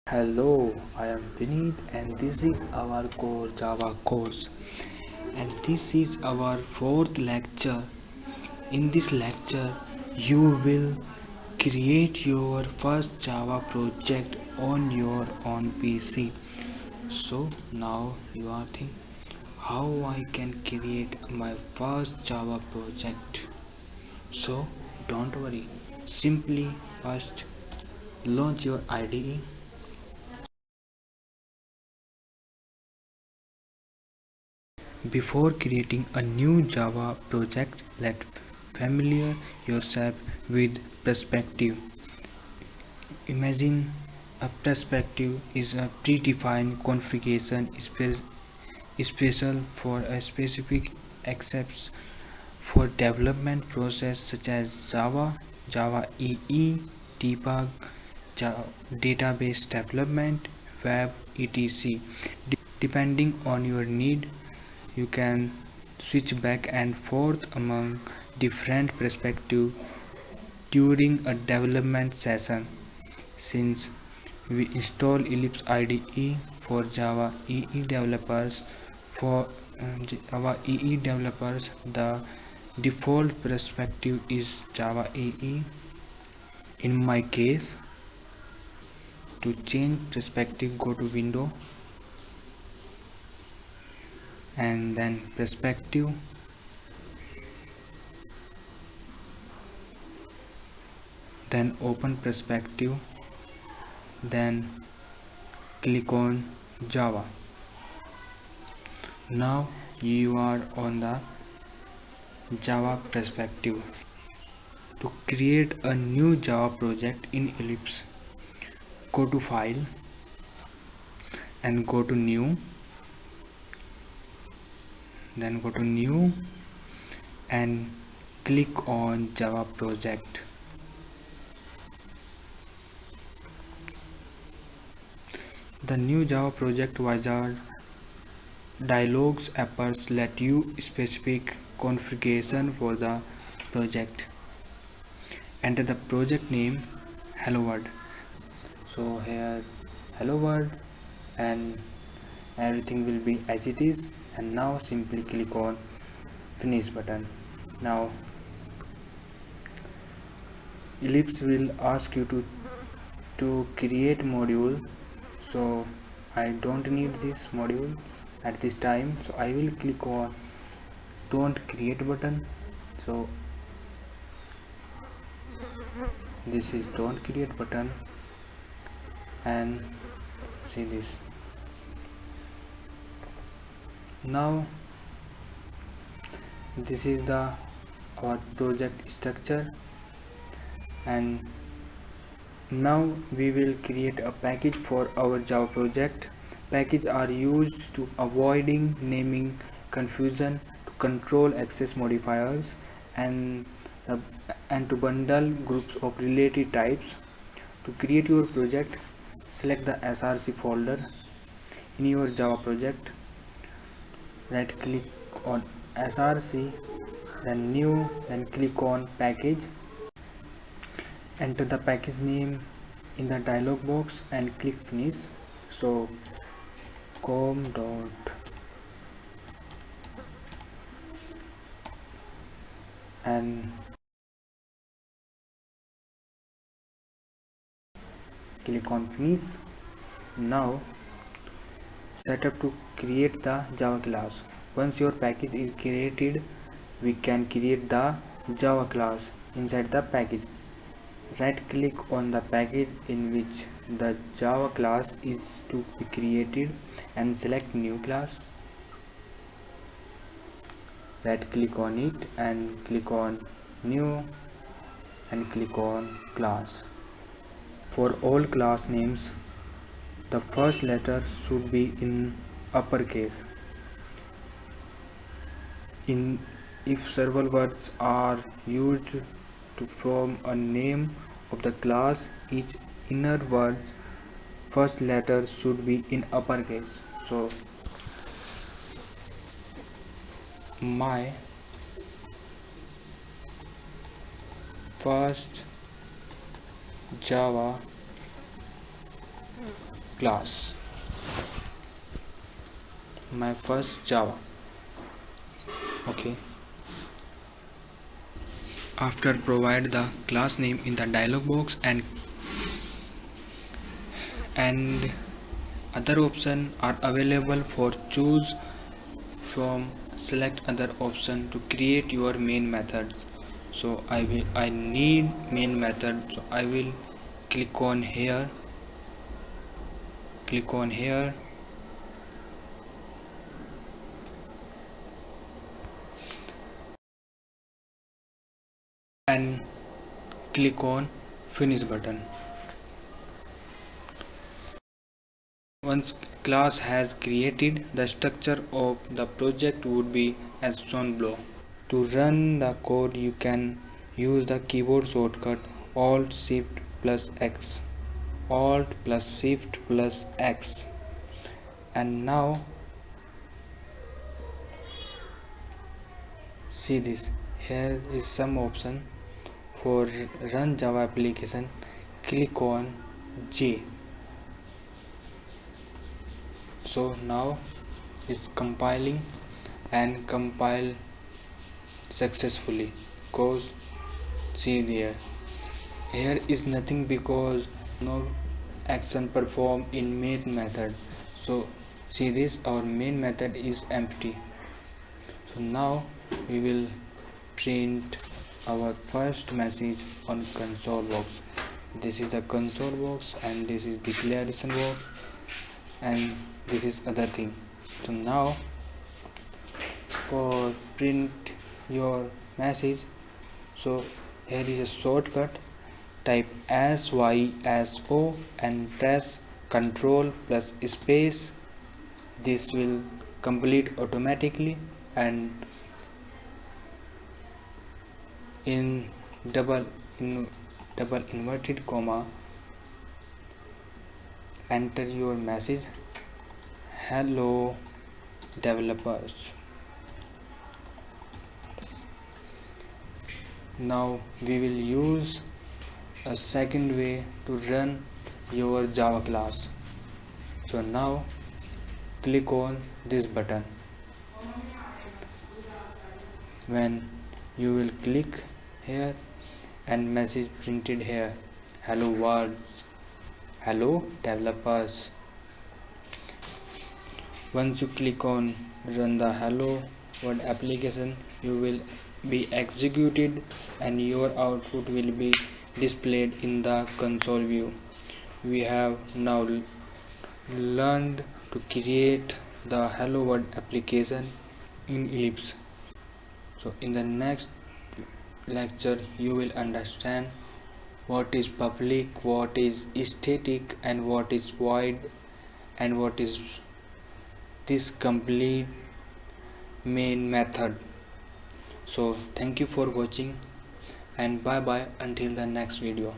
Hello, I am Vineet and this is our core Java course and this is our fourth lecture. In this lecture, you will create your first Java project on your own PC. So now you are thinking how I can create my first Java project. So don't worry, simply first launch your IDE. Before creating a new Java project, let familiar yourself with perspective. Imagine a perspective is a predefined configuration special for a specific accepts for development process such as Java, Java EE, debug, database development, web, etc. Depending on your need, you can switch back and forth among different perspectives during a development session. Since we install Ellipse IDE for Java EE developers, the default perspective is Java EE. In my case, to change perspective, go to Window and then Perspective. Then open perspective, then click on Java. Now you are on the Java perspective. To create a new Java project in Ellipse, go to File and go to New, then go to New and click on Java project. The new Java project wizard dialogs appears. Let you specific configuration for the project. Enter the project name hello world. So here hello world and everything will be as it is, and now simply click on finish button. Now Ellipse will ask you to create module, so I don't need this module at this time, so I will click on don't create button. So this is don't create button and see this. Now this is the our project structure, and now we will create a package for our Java project. Packages are used to avoiding naming confusion, to control access modifiers, and and to bundle groups of related types. To create your project, select the src folder in your Java project. Right click on src, then new, then click on package. Enter the package name in the dialog box and click finish. So com dot and click on finish. Now set up to create the Java class. Once your package is created, we can create the Java class inside the package. Right click on the package in which the Java class is to be created and select new class. Right click on it and click on new and click on class. For all class names, the first letter should be in uppercase. If several words are used to form a name of the class, each inner word's first letter should be in uppercase. So my first Java class, my first Java. Okay, after provide the class name in the dialog box, and other options are available for choose from. Select other option to create your main methods. So I need main method, so I will click on here, and click on finish button. Once class has created, the structure of the project would be as shown below. To run the code, you can use the keyboard shortcut Alt Shift plus X, Alt plus Shift plus X. And now see this, here is some option for run Java application. Click on J. So now it's compiling and compile successfully. Cause see there, here is nothing because no action performed in main method. So see this, our main method is empty. So now we will print our first message on console box. This is the console box and this is declaration box and this is other thing. So now for print your message, so here is a shortcut, type SYSO and press Ctrl plus space. This will complete automatically, and in double inverted comma enter your message, hello developers. Now we will use a second way to run your Java class. So now click on this button. When you will click here and message printed here, hello words, hello developers. Once you click on run the hello world application, you will be executed and your output will be displayed in the console view. We have now learned to create the hello world application in Ellipse. So in the next lecture you will understand what is public, what is static, and what is void, and what is this complete main method. So thank you for watching and bye bye until the next video.